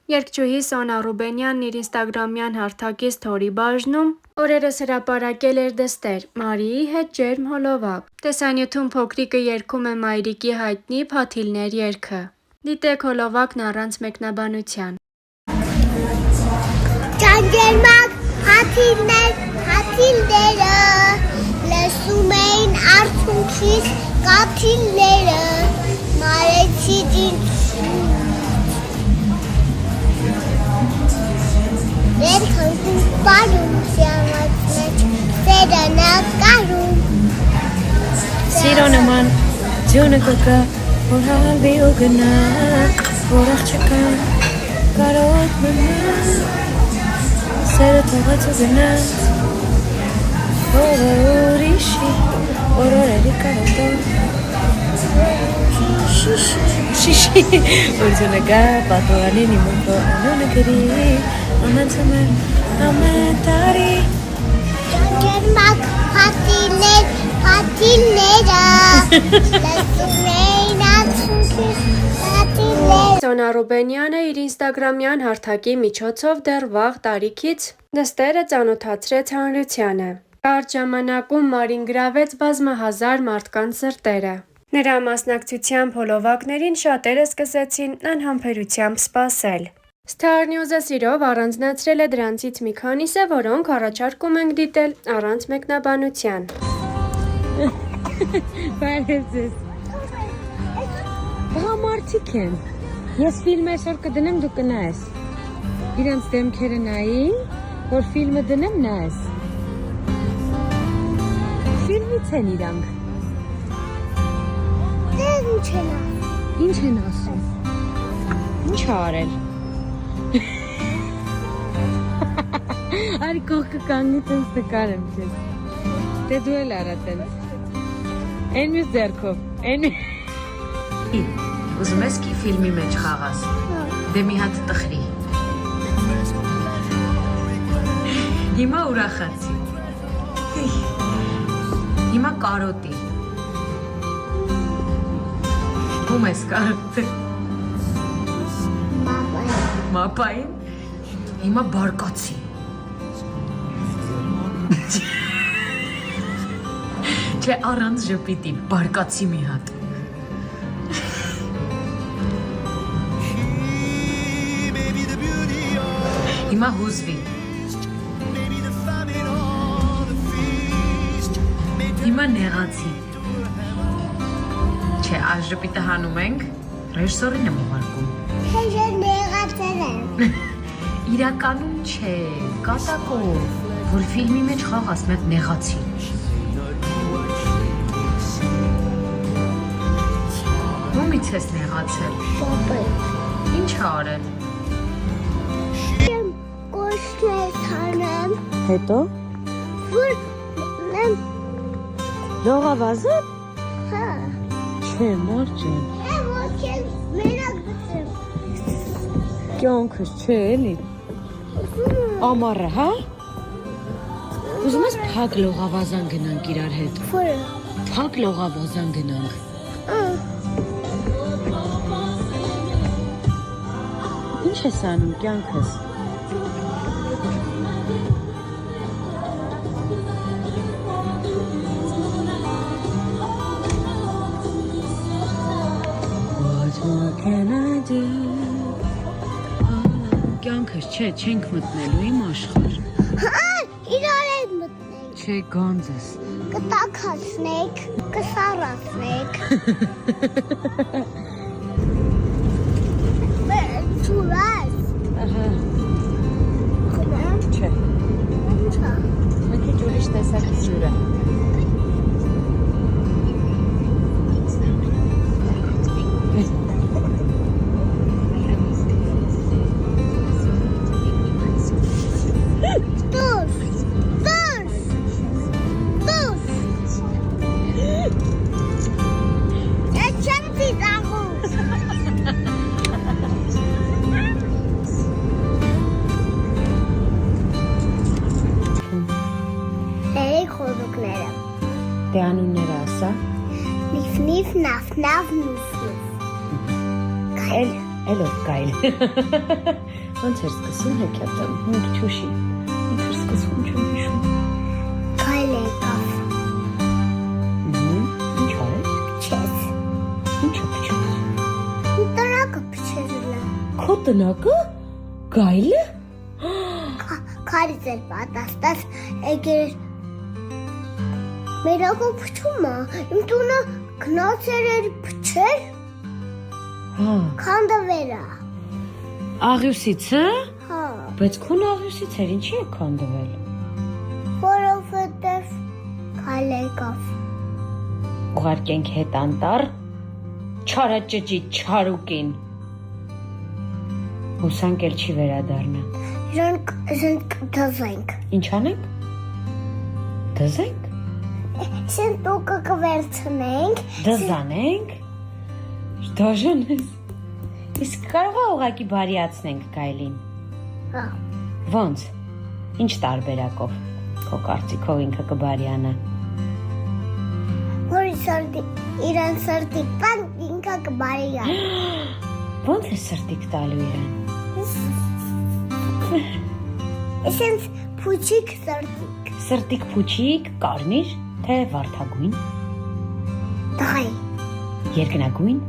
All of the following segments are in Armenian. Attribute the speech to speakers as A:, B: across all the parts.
A: Երգչուհի Սոնա Ռուբենյանն իր ինստագրամյան հարթակի սթորի բաժնում օրերս հրապարակել էր դստեր՝ Մարիի հետ ջերմ հոլովակ։ Տեսանյութում փոքրիկը երգում է մայրիկի հայտնի «Փաթիլներ» երգը։ Դիտեք հոլովակն առանց մեկնաբանության։
B: Ջանջերմակ փաթիլները լսում էին արցունքից կաթիլները մարեցի Եր թանկում պարում սյամացնեչ սերը նակարում
C: Սիրո նման ձյոնը կկա, որ հավի ու գնա, որ աղջկա կարոտ մնա Սերը թողած ու գնաց, որ ուրիշի, որ օրերի կարոտով Շիշի, որ ձյոնը գա, պատողանին իմունքո անոնը գրի Ամանցամը ամեն տարի
B: Ջանջերմակ փաթիլները լսում էին արցունքից կաթիլները
A: Սոնա Ռուբենյանը իր ինստագրամյան հարթակի միջոցով դեռ վաղ տարիքից դստերը ծանոթացրեց հանրությանը։ Կարճ ժամանակում Մարին գրավեց բազմահազար մարդկանց սրտերը։ Նրա մասնակցությամբ հոլովակներին շատերը սկսեցին անհամբերությամբ սպասել։ Star News-ը սիրով առանձնացրել է դրանցից մի քանիսը, որոնք առաջարկում ենք դիտել առանց մեկնաբանության։
C: Բարև ձեզ։ Մարդիկ են։ Ես ֆիլմ այսօր կդնեմ, դու կնայես։ Իրանց դեմքերը նային, որ ֆիլմը դնեմ նայես։ Ֆիլմից են իրանք։ Ինչ են ասում։ Ինչ արել։ Արի կողքը կանգնի տենց նկարեմ քեզ։ Դե դու էլ արա տենց։ Այն մյուս ձեռքով։ Ուզում ես კი ֆիլմի մեջ խաղաս։ Դե մի հատ տխրի։ Հիմա ուրախացի։ Հիմա կարոտի։ Ում ես կարոտի։ Մապային։ Հիմա բարկացի։ Չէ առանց ժպիտի, բարկացի մի հատ։ Հիմա հուզվի։ Հիմա նեղացի։ Չէ, այս ժպիտը հանում ենք, ռեժիսորին եմ ուղարկում։
B: Հեժը նեղացել եմ
C: Իրականում չէ, կատակով, որ ֆիլմի մեջ խաղաս մեկ նեղացի։ Ումից ես նեղացել։ Ինչ արել։
B: Կոշկես հանեմ
C: Հետո։
B: որ
C: Լողավազը։
B: հա
C: Չէ, մարջան։
B: ոչ էլ մենակ գցեմ
C: Կյանքս չէ էլի։ Ամառը, հա։ Ուզում ես փակ լողավազան գնանք իրար հետ։
B: Որը
C: Փակ լողավազան գնանք։ Ինչ ես անում կյանքս։ What more can I do? Կյանքս չէ, չենք մտնելու իմ աշխարհ։
B: իրար են մտնենք
C: Չէ, գանձս։
B: կտակացնեք կսարացնեք Չուրաս
C: Ահա,
B: Կնեմ
C: չէ։
B: Ինչա
C: Մի քիչ ուրիշ տեսակի ջուր է։ Դե անունները ասա։
B: Նիֆ նիֆ նաֆ նավ նուֆ նուֆ
C: Էլ Էլով գայլ։ Ոնց էր սկսում հեքիաթը։ Մի քիչ ուշի։ Ինչ էր սկսում, չեմ հիշում։
B: Գայլ եկավ։
C: Ինչ արեց։
B: Չես։
C: Ինչը փչեց։
B: Տրակը փչելը։
C: Քո տնակը։ Գայլը։
B: Քարից էլ պատաստած եկեր։ Մերակը փչում է։ Իմ տունը գնացել էր փչել։
C: Հա։
B: Քանդվերա։
C: Աղյուսից, հա։
B: Հա։
C: Բայց քո աղյուսից էր, ինչի է քանդվել։
B: Որովհետև գայլ եկավ։
C: Ուղարկենք հետ անտառ չարաճճի չարուկին։ Հուսանք էլ չի վերադառնա։
B: Զենք դզենք։
C: Ինչ անենք։ Դզենք։
B: Սենտուկը կվերցնենք։
C: Դզանենք։ Դաժան ես։ Իսկ կարող է ուղղակի բարիացնենք գայլին։
B: Հա։
C: Ոնց։ Ինչ տարբերակով։ Քո կարծիքով ինքը կբարյանա։
B: Որ իրան սրտի պան ինքը կբարիա։
C: Ոնց է սրտիկ տալու իրան։
B: Սենց փուչիկ սրտիկ։
C: Սրտիկ փուչիկ, կարմիր, թե վարդագույն,
B: Դայ։
C: երկնագույն։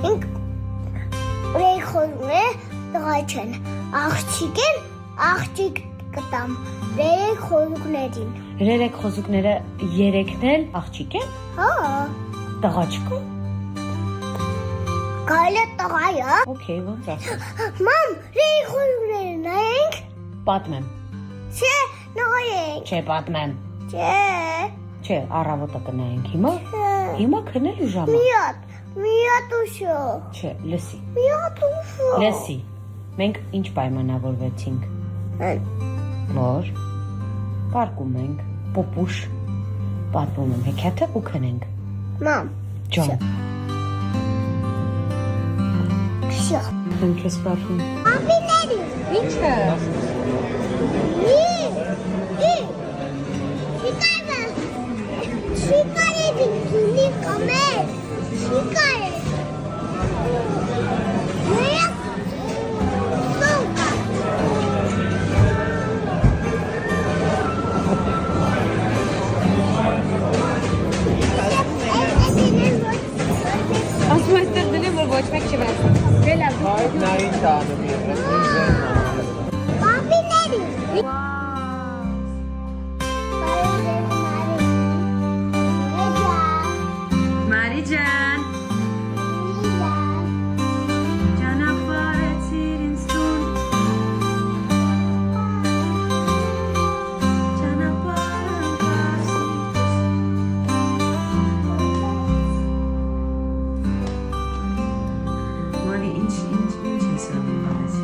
B: Ինք ռեյխոզն է դղայ չեն։ Աղջիկ են, աղջիկ կտամ։ Ռեյ խոզուկներին։
C: Երեք խոզուկները երեքն էլ աղջիկ են։
B: Հա։
C: Տղա չկա։
B: Գայլը տղայ է։
C: Okay, ոնց ասես։
B: Մամ, ռեյ խոզուկները նայենք։
C: Պատմեմ։
B: Չէ, նայենք։
C: Չէ, պատմեմ։
B: Չէ։
C: Չէ, առավոտը կնայենք հիմա։
B: Չէ։
C: Հիմա քնելու ժամը։
B: Միատ ուշո։
C: Չէ, լսի։
B: Միատ ուշո։
C: Լսի։ Մենք ինչ պայմանավորվեցինք։ Որ պարկում ենք, պոպուշ, պատմում եմ հեքիաթը ու քնենք։
B: Մամ,
C: Ջան։
B: շո։
C: Ինչ ես պատմում։
B: Ապիների։
C: Ինչը։
B: Շիկարի դինի կամեր։ Շիկարի։ Նեյա։ Սոնկա։
C: Ասում այստեղ դնեմ, որ ոչ մեկ չվասա։ Գելա։
D: Հայտ նային տանում եղեք,
B: Ապիների։
C: Մարի ջան, ճանապարհեցիր ինձ տուն։ Ճանապարհը Մարի, ինչ ես անում ես։